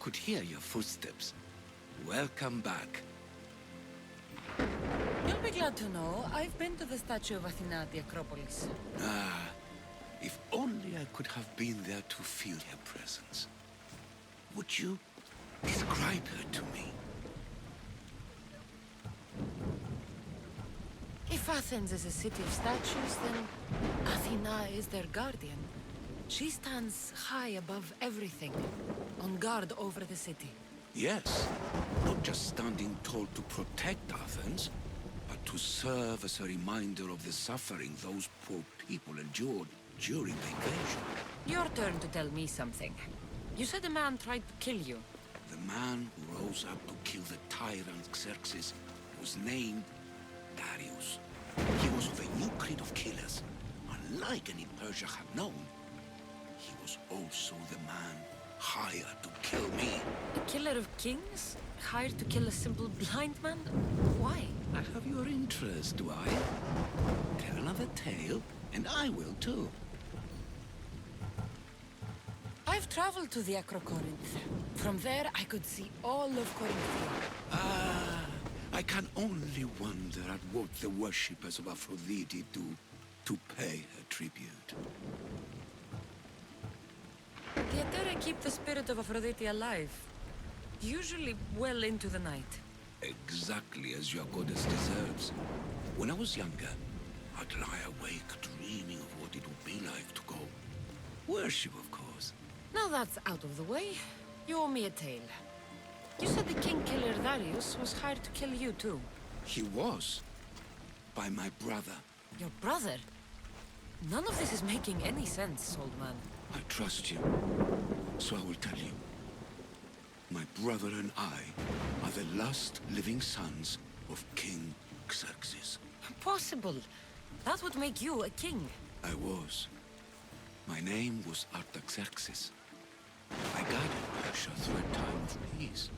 could hear your footsteps. Welcome back. You'll be glad to know I've been to the statue of Athena at the Acropolis. Ah, if only I could have been there to feel her presence. Would you describe her to me? If Athens is a city of statues, then Athena is their guardian. She stands high above everything, on guard over the city. Yes, not just standing tall to protect Athens, but to serve as a reminder of the suffering those poor people endured during the invasion. Your turn to tell me something. You said a man tried to kill you. The man who rose up to kill the tyrant Xerxes was named Darius. He was of a new breed of killers, unlike any Persia had known. He was also the man hired to kill me. A killer of kings? Hired to kill a simple blind man? Why? I have your interest, do I? Tell another tale, and I will too. I've traveled to the Acrocorinth. From there, I could see all of Corinth. Ah, I can only wonder at what the worshippers of Aphrodite do to pay her tribute. The Antares keep the spirit of Aphrodite alive. Usually well into the night. Exactly as your goddess deserves. When I was younger, I'd lie awake dreaming of what it would be like to go. Worship, of course. Now that's out of the way, you owe me a tale. You said the king killer Darius was hired to kill you too. He was. By my brother. Your brother? None of this is making any sense, old man. I trust you, so I will tell you. My brother and I are the last living sons of King Xerxes. Impossible. That would make you a king. I was. My name was Artaxerxes. I guided Persia through a time of peace.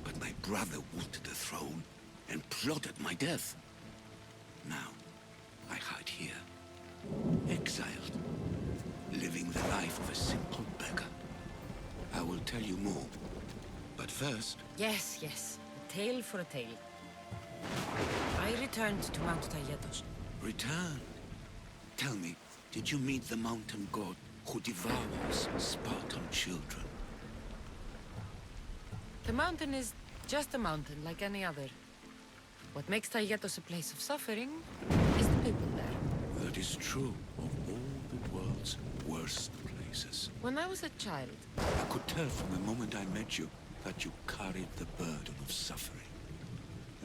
But my brother wanted the throne and plotted my death. Now, I hide here, exiled, living the life of a simple beggar. I will tell you more, but first... Yes, yes. A tale for a tale. I returned to Mount Taygetos. Return. Tell me, did you meet the mountain god who devours Spartan children? The mountain is just a mountain like any other. What makes Taygetos a place of suffering is the people there. That is true of all the world's worst places. When I was a child, I could tell from the moment I met you that you carried the burden of suffering.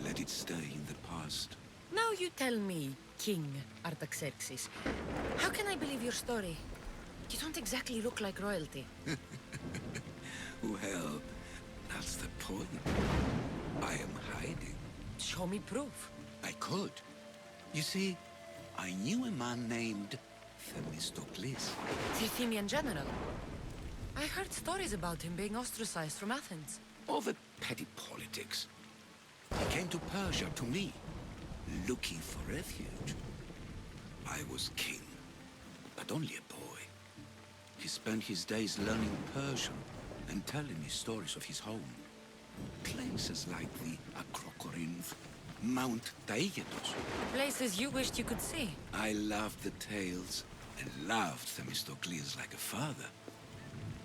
Let it stay in the past. now you tell me, King Artaxerxes, how can I believe your story? You don't exactly look like royalty. Well, that's the point. I am hiding. Show me proof. I could. You see, I knew a man named Themistocles. The Athenian general. I heard stories about him being ostracized from Athens. Over petty politics. He came to Persia to me, looking for refuge. I was king, but only a boy. He spent his days learning Persian and telling me stories of his home. Places like the Acrocorinth, Mount Taygetos. Places you wished you could see. I loved the tales and loved Themistocles like a father.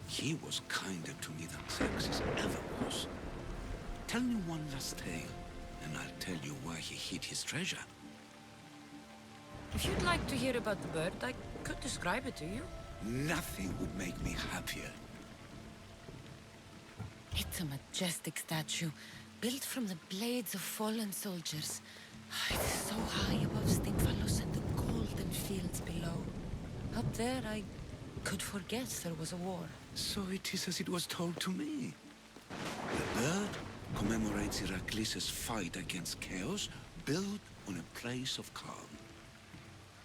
He was kinder to me than Xerxes ever was. Tell me one last tale, and I'll tell you why he hid his treasure. If you'd like to hear about the bird, I could describe it to you. Nothing would make me happier. It's a majestic statue, built from the blades of fallen soldiers. It is so high above Stymphalos and the golden fields below. Up there, I could forget there was a war. So it is as it was told to me. The bird commemorates Heracles' fight against chaos, built on a place of calm.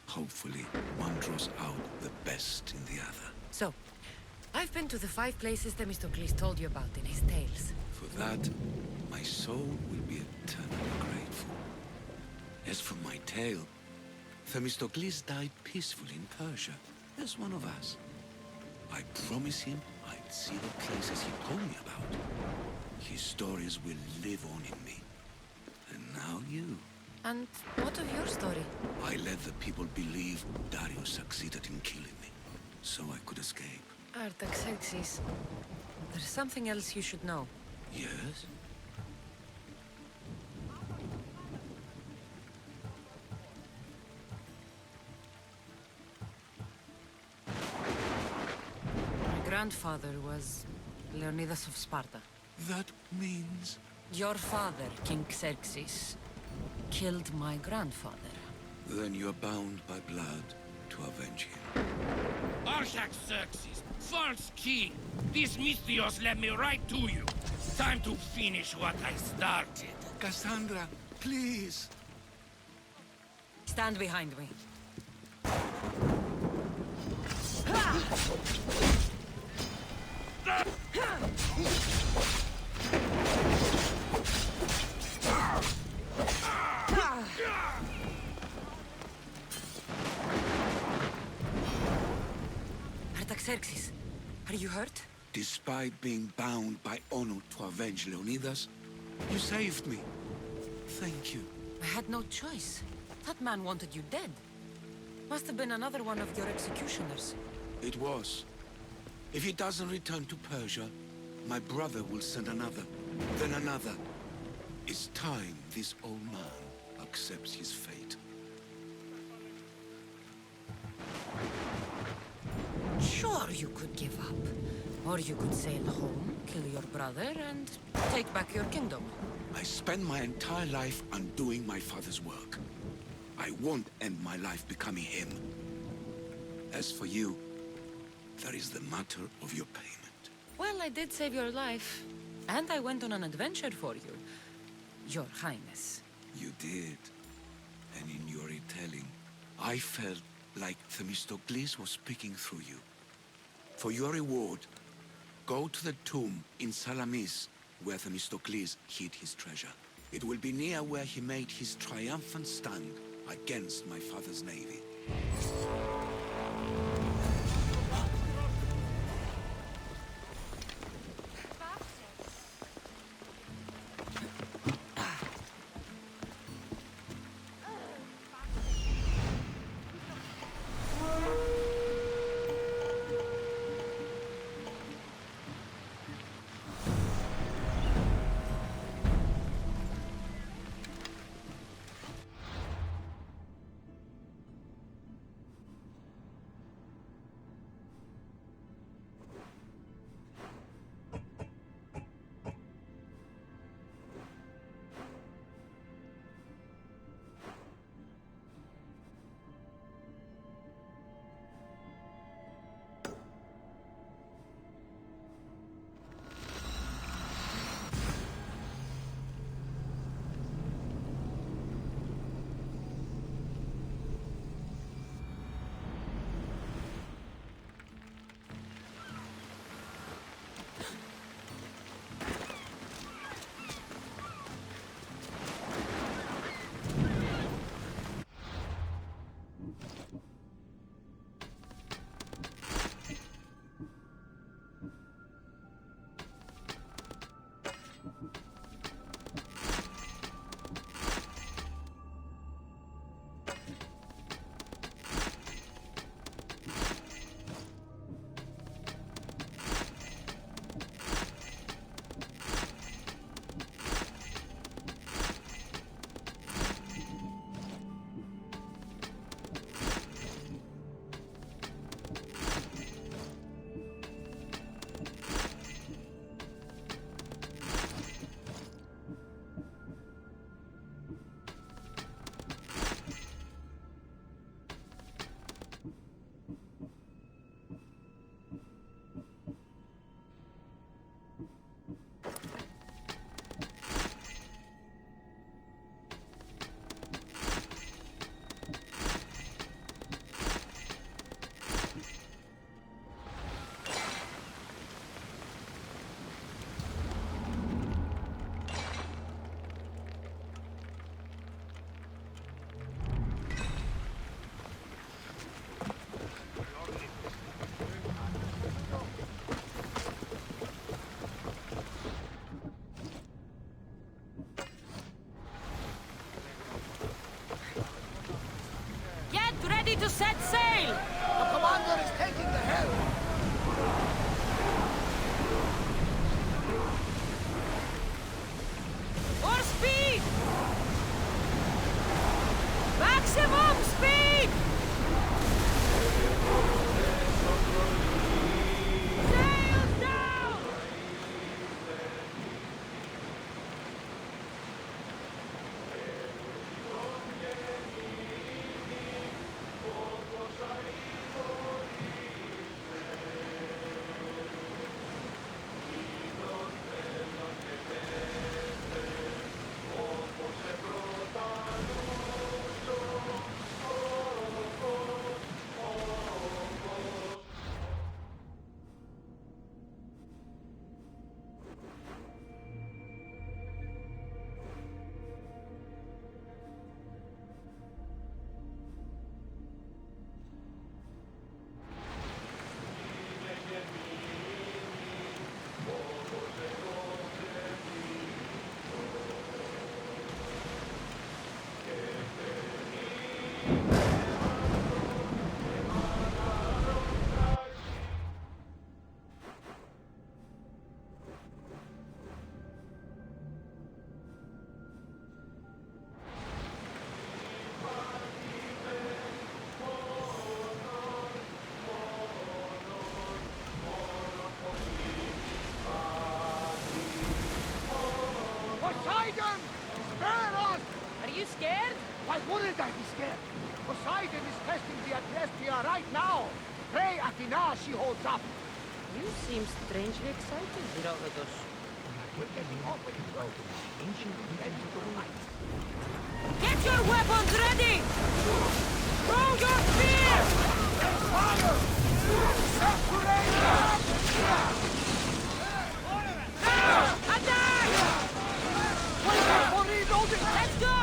Hopefully, one draws out the best in the other. So, I've been to the 5 places Themistocles told you about in his tales. For that, my soul will be eternally grateful. As for my tale, Themistocles died peacefully in Persia, as one of us. I promise him I I'd see the places he told me about. His stories will live on in me. And now you. And what of your story? I let the people believe Darius succeeded in killing me, so I could escape. Artaxerxes, there's something else you should know. Yes? My grandfather was Leonidas of Sparta. That means... Your father, King Xerxes, killed my grandfather. Then you're bound by blood to avenge him. Artaxerxes, false king! These Mystios led me right to you. Time to finish what I started. Cassandra, please! Stand behind me. Artaxerxes, are you hurt? Despite being bound by honor to avenge Leonidas, you saved me. Thank you. I had no choice. That man wanted you dead. Must have been another one of your executioners. It was. If he doesn't return to Persia, my brother will send another, then another. It's time this old man accepts his fate. Sure, you could give up. Or you could sail home, kill your brother, and take back your kingdom. I spent my entire life undoing my father's work. I won't end my life becoming him. As for you, there is the matter of your payment. Well, I did save your life. And I went on an adventure for you. Your Highness. You did. And in your retelling, I felt like Themistocles was speaking through you. For your reward, go to the tomb in Salamis, where Themistocles hid his treasure. It will be near where he made his triumphant stand against my father's navy. Why wouldn't I be scared? Poseidon is testing the Atrestia right now. Pray Athena she holds up. You seem strangely excited, Herodotus. We're getting off with it, though. Ancient legends of the light. Get your weapons ready! Throw your spear! Fire! Attack! For reloading! Let's go!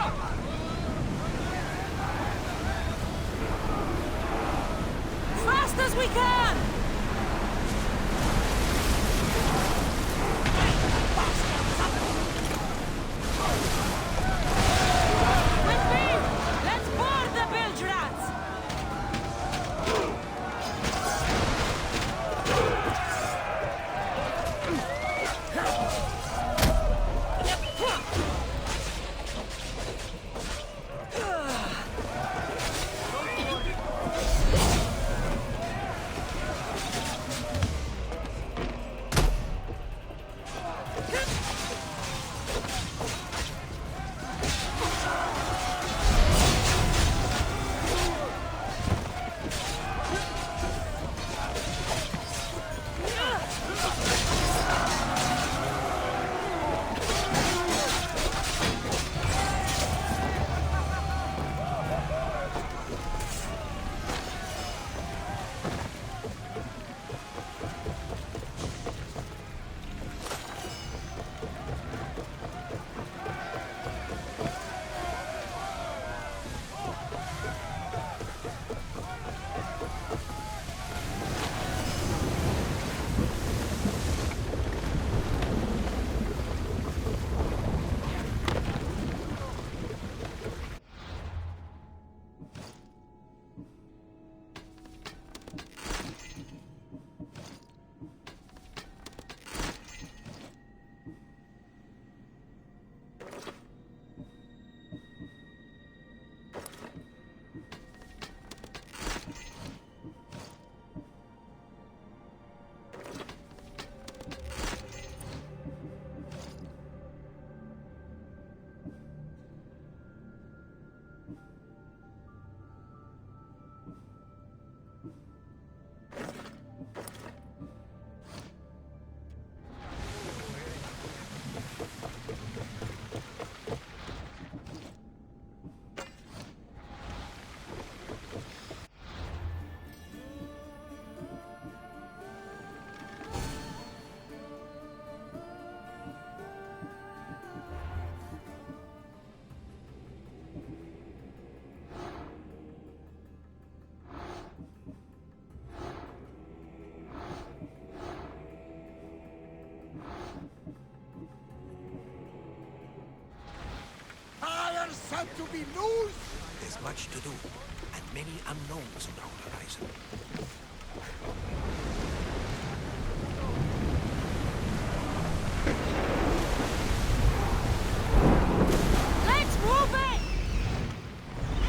Fast as we can! With me! Let's board the bilge rats! Set to be loose! There's much to do, and many unknowns on the horizon. Let's move it!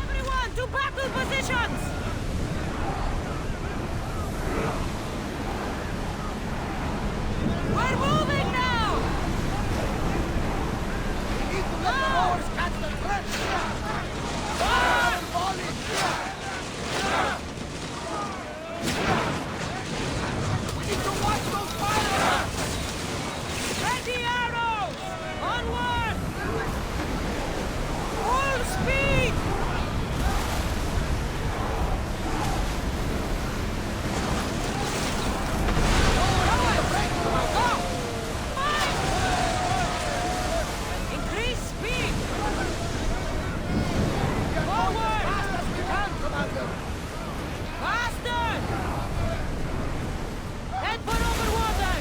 Everyone to battle positions! We're moving now! We need to let the horse catch the threat! Fire! Volley! We need to watch those fires! Ready arrows! Onward! Full speed! Increase speed! Forward! Fast as we can, Commander! Faster! Head for over water!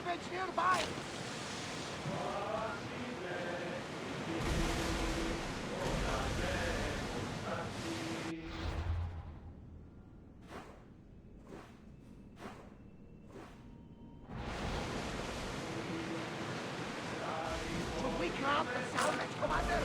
salvage nearby! Should we grab the salvage, Commander?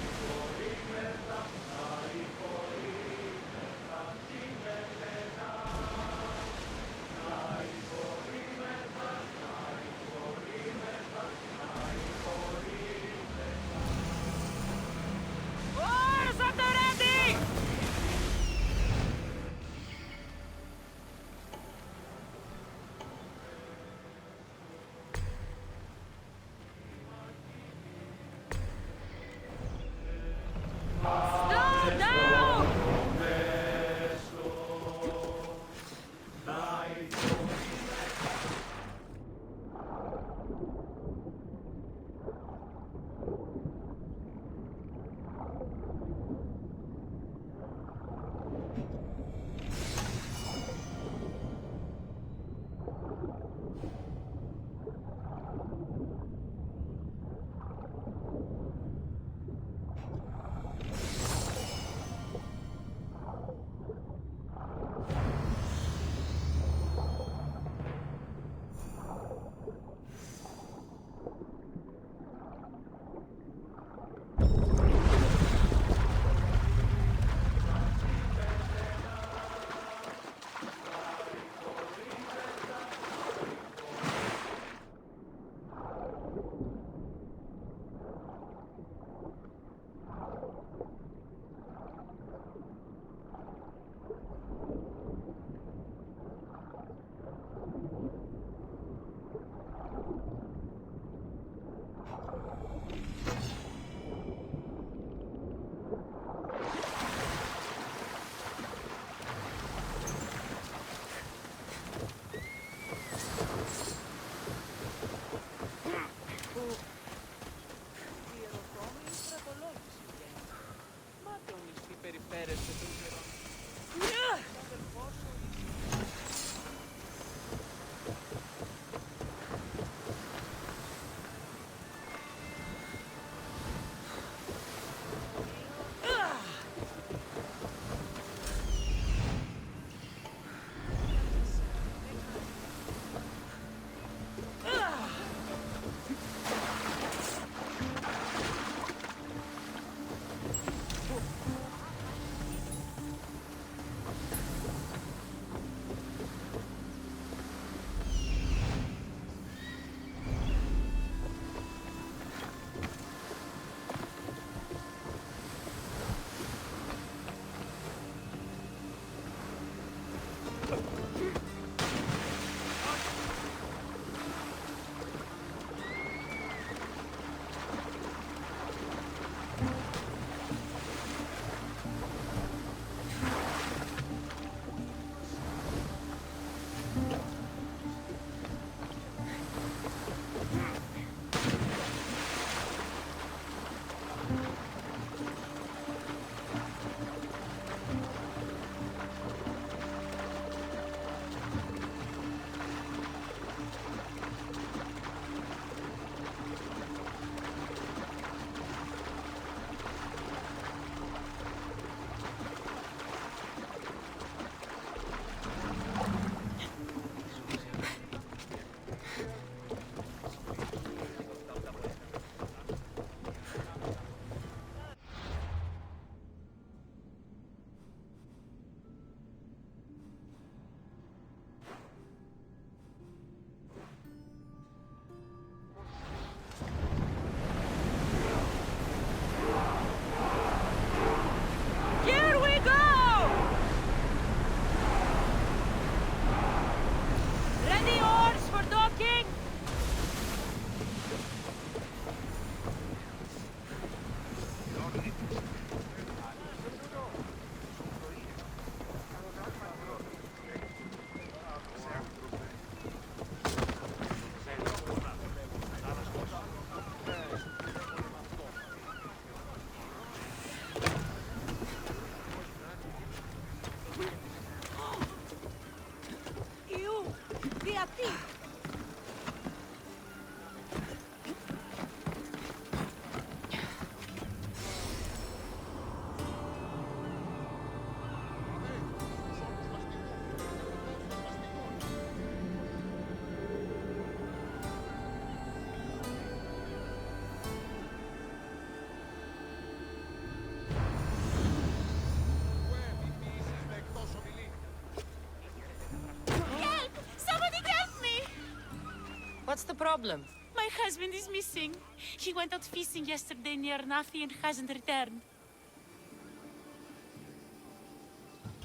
the problem? My husband is missing. He went out fishing yesterday near Nafi and hasn't returned.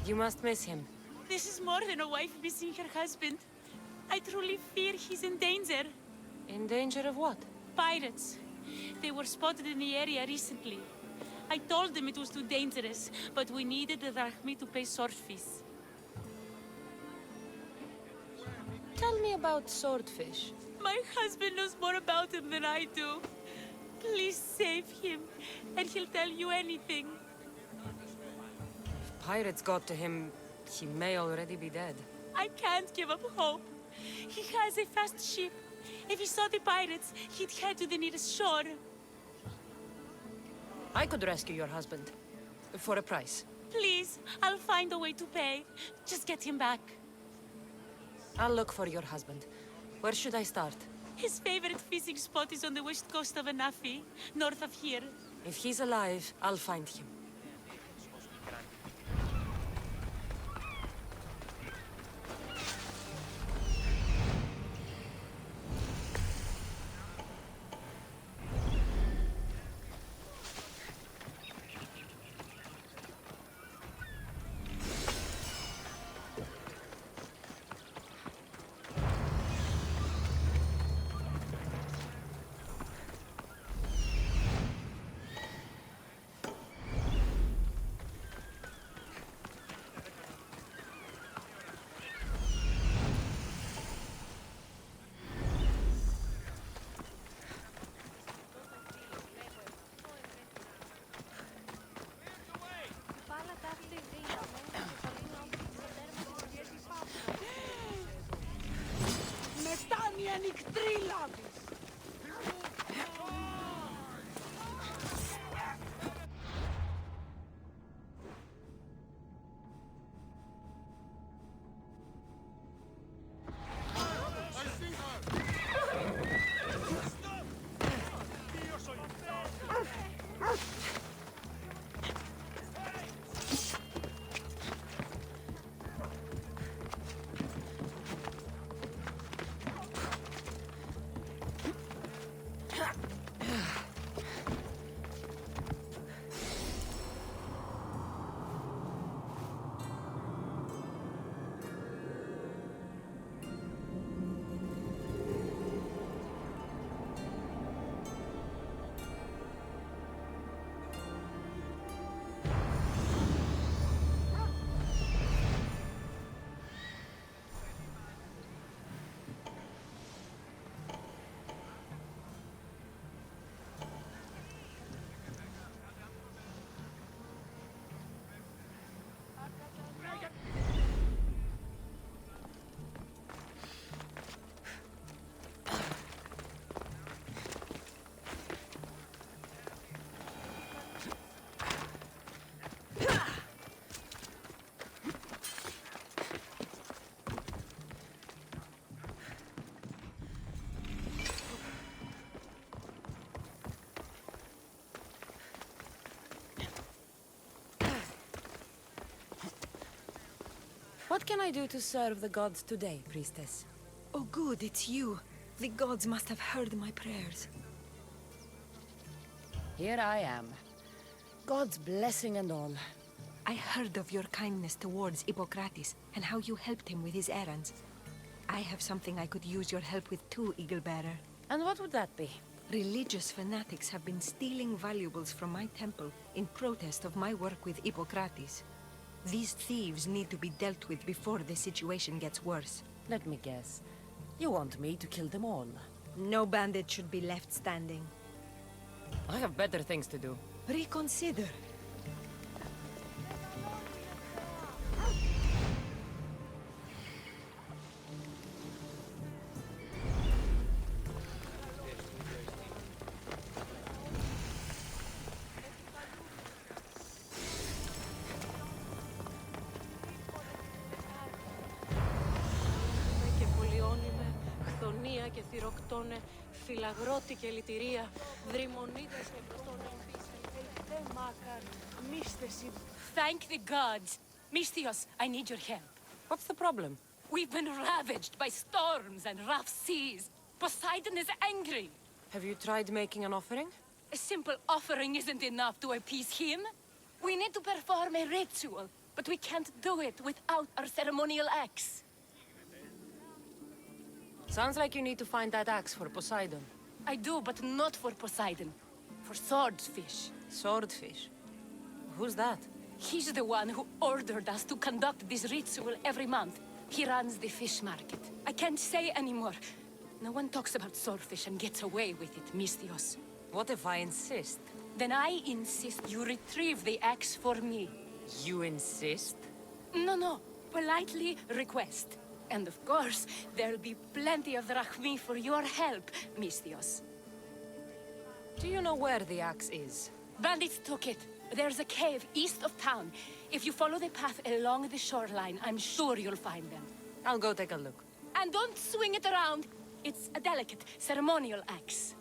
You must miss him. This is more than a wife missing her husband. I truly fear he's in danger. In danger of what? Pirates. They were spotted in the area recently. I told them it was too dangerous, but we needed the drachmi to pay swordfish. Tell me about swordfish. My husband knows more about him than I do. Please save him, and he'll tell you anything. If pirates got to him, he may already be dead. I can't give up hope. He has a fast ship. If he saw the pirates, he'd head to the nearest shore. I could rescue your husband. For a price. Please, I'll find a way to pay. Just get him back. I'll look for your husband. Where should I start? His favorite fishing spot is on the west coast of Anafi, north of here. If he's alive, I'll find him. Μετάνη ανοιχτή λάβεις. What can I do to serve the gods today, priestess? Oh good, it's you. The gods must have heard my prayers. Here I am. God's blessing and all. I heard of your kindness towards Hippocrates and how you helped him with his errands. I have something I could use your help with too, Eaglebearer. And what would that be? Religious fanatics have been stealing valuables from my temple in protest of my work with Hippocrates. These thieves need to be dealt with before the situation gets worse. Let me guess. You want me to kill them all? No bandit should be left standing. I have better things to do. Reconsider. Και θυροκτώνε, φυλαγρώτη και λυτηρία, δρυμονίδες και Thank the gods! Misthios, I need your help. What's the problem? We've been ravaged by storms and rough seas. Poseidon is angry. Have you tried making an offering? A simple offering isn't enough to appease him. We need to perform a ritual, but we can't do it without our ceremonial axe. Sounds like you need to find that axe for Poseidon. I do, but not for Poseidon. For Swordfish. Swordfish? Who's that? He's the one who ordered us to conduct this ritual every month. He runs the fish market. I can't say anymore. No one talks about swordfish and gets away with it, Mystios. What if I insist? Then I insist you retrieve the axe for me. You insist? No. Politely request. And of course, there'll be plenty of drachmi for your help, Mystios. Do you know where the axe is? Bandits took it. There's a cave east of town. If you follow the path along the shoreline, I'm sure you'll find them. I'll go take a look. And don't swing it around. It's a delicate, ceremonial axe.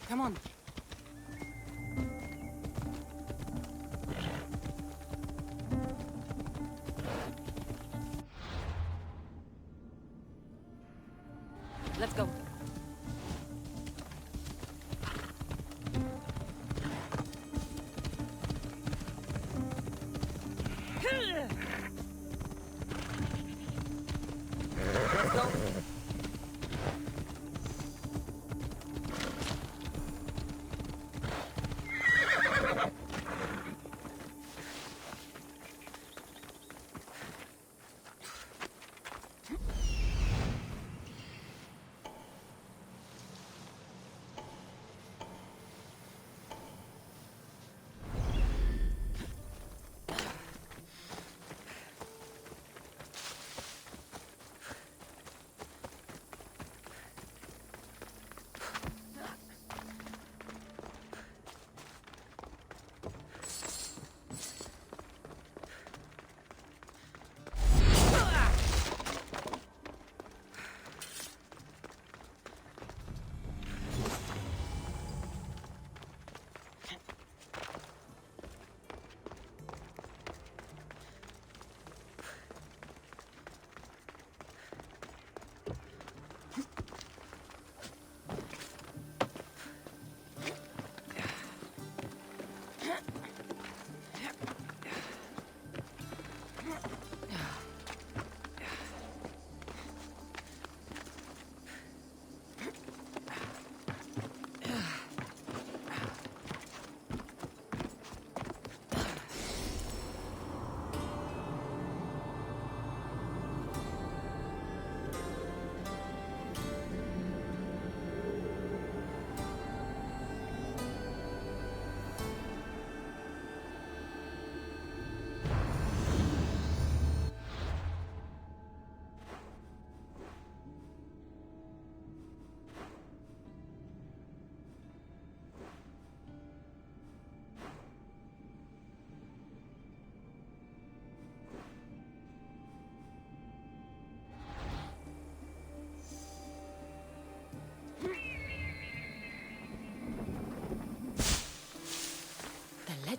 Come on. Let's go.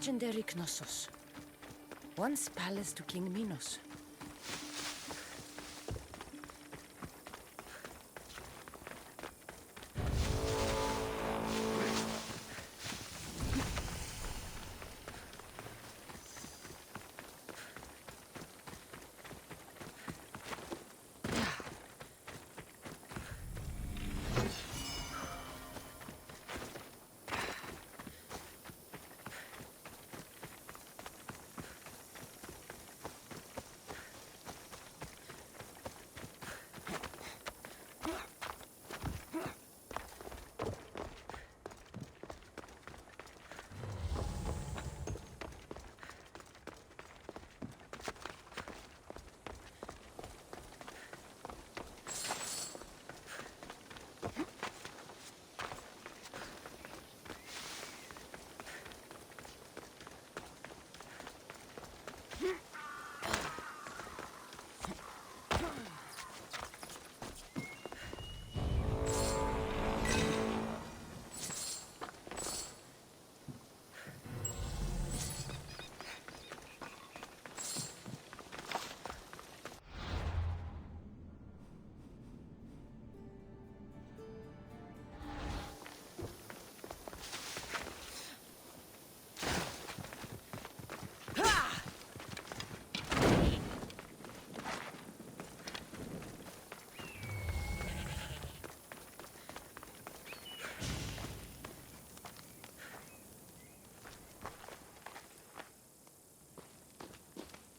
legendary Knossos. Once palace to King Minos.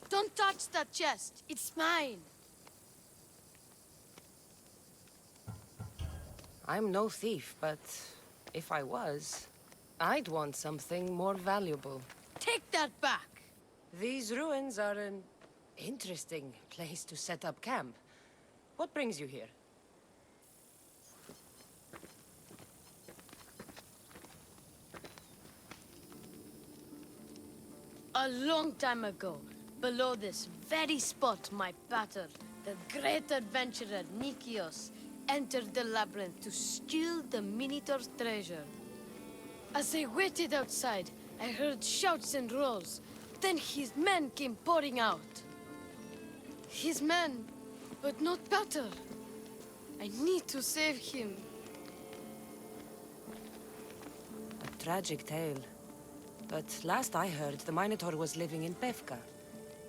Don't touch that chest. It's mine. I'm no thief, but if I was, I'd want something more valuable. Take that back. These ruins are an interesting place to set up camp. What brings you here? A long time ago, below this very spot, my pater, the great adventurer Nikios, entered the labyrinth to steal the Minotaur's treasure. As I waited outside, I heard shouts and roars. Then his men came pouring out. His men, but not pater. I need to save him. A tragic tale. But last I heard, the Minotaur was living in Pevka.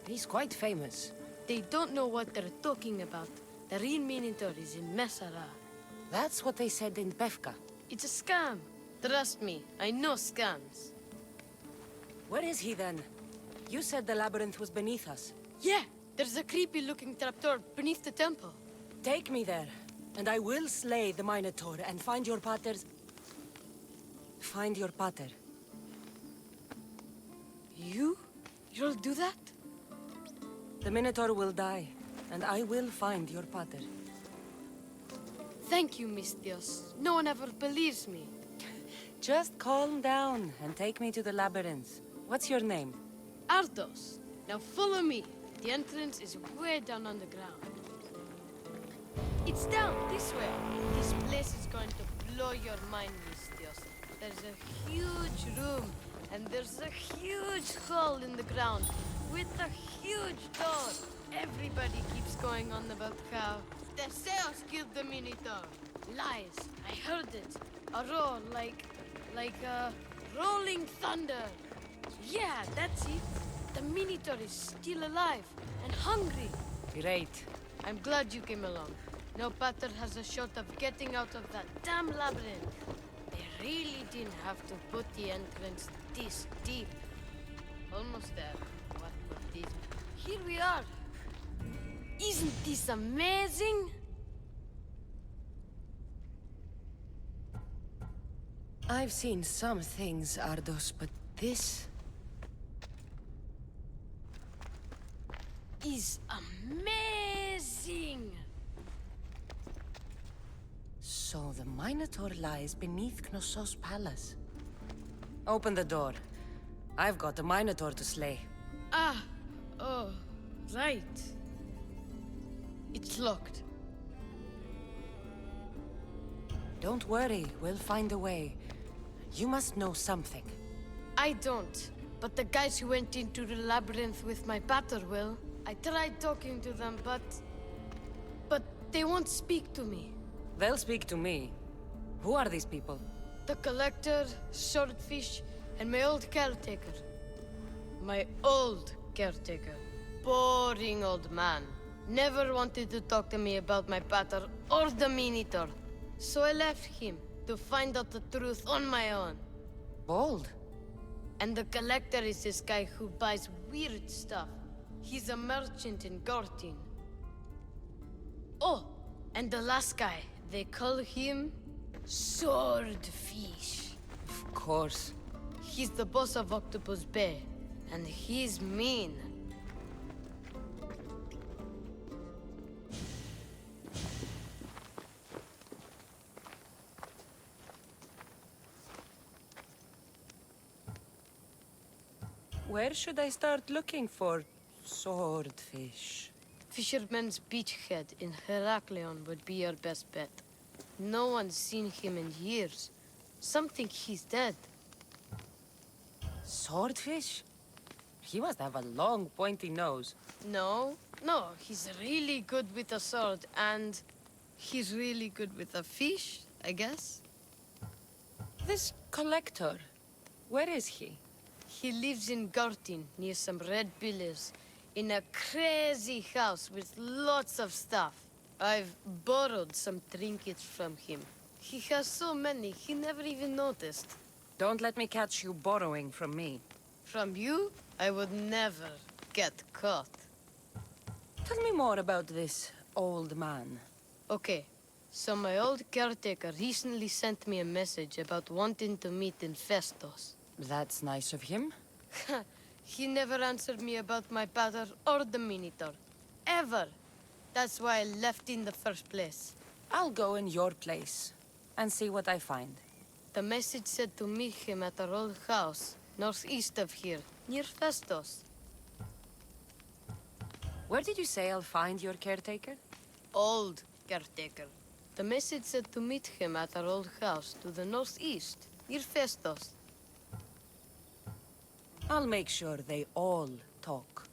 He's quite famous. They don't know what they're talking about. The real Minotaur is in Messara. That's what they said in Pevka. It's a scam. Trust me, I know scams. Where is he then? You said the labyrinth was beneath us. Yeah, there's a creepy-looking trapdoor beneath the temple. Take me there, and I will slay the Minotaur and find your pater's... Find your pater. You'll do that? The Minotaur will die, and I will find your pater. Thank you, Mistios. No one ever believes me. Just calm down and take me to the labyrinth. What's your name? Ardos. Now follow me. The entrance is way down on the ground. It's down this way. This place is going to blow your mind, Mistios. There's a huge room, and there's a huge hole in the ground with a huge door. Everybody keeps going on about how Theseus killed the Minotaur. Lies. I heard it. A roar like rolling thunder. Yeah, that's it. The Minotaur is still alive and hungry. Great. I'm glad you came along. No pater has a shot of getting out of that damn labyrinth. They really didn't have to put the entrance this deep. Almost there. What with this? Here we are. Isn't this amazing? I've seen some things, Ardos, but this... is amazing! So the Minotaur lies beneath Knossos' palace. Open the door. I've got a Minotaur to slay. Oh, right. It's locked. Don't worry, we'll find a way. You must know something. I don't. But the guys who went into the labyrinth with my pater, well, I tried talking to them, but they won't speak to me. They'll speak to me. Who are these people? The collector, swordfish, and my old caretaker. My old caretaker. Boring old man. Never wanted to talk to me about my pater or the Minotaur. So I left him to find out the truth on my own. Bold. And the collector is this guy who buys weird stuff. He's a merchant in Gortin. Oh, and the last guy, they call him Swordfish. Of course. He's the boss of Octopus Bay, and he's mean. Where should I start looking for swordfish? Fisherman's Beachhead in Heraklion would be your best bet. No one's seen him in years. Some think he's dead. Swordfish? He must have a long, pointy nose. No, he's really good with a sword, and he's really good with a fish, I guess. This collector, where is he? He lives in Gortin, near some red pillars, in a crazy house with lots of stuff. I've borrowed some trinkets from him. He has so many, he never even noticed. Don't let me catch you borrowing from me. From you, I would never get caught. Tell me more about this old man. Okay, so my old caretaker recently sent me a message about wanting to meet in Festos. That's nice of him. He never answered me about my pater or the Minotaur. Ever. That's why I left in the first place. I'll go in your place and see what I find. The message said to meet him at our old house, northeast of here, near Festos. Where did you say I'll find your caretaker? Old caretaker. The message said to meet him at our old house to the northeast, near Festos. I'll make sure they all talk.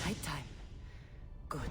Nighttime. Good.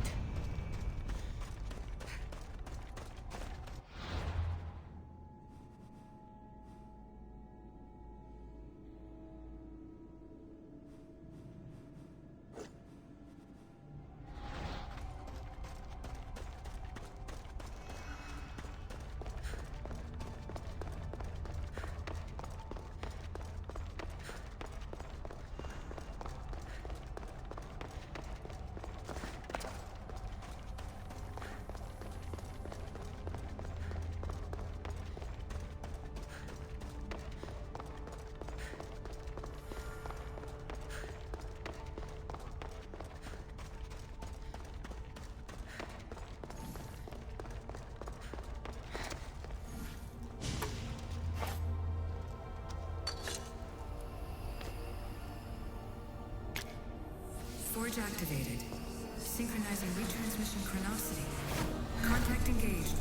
Forge activated. Synchronizing retransmission chronicity. Contact engaged.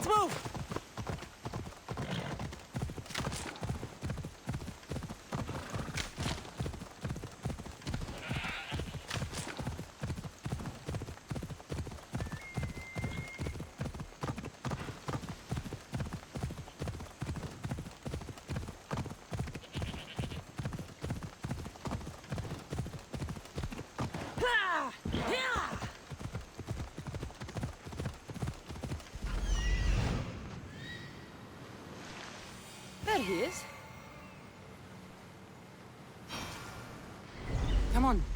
Let's move! There he is. Come on.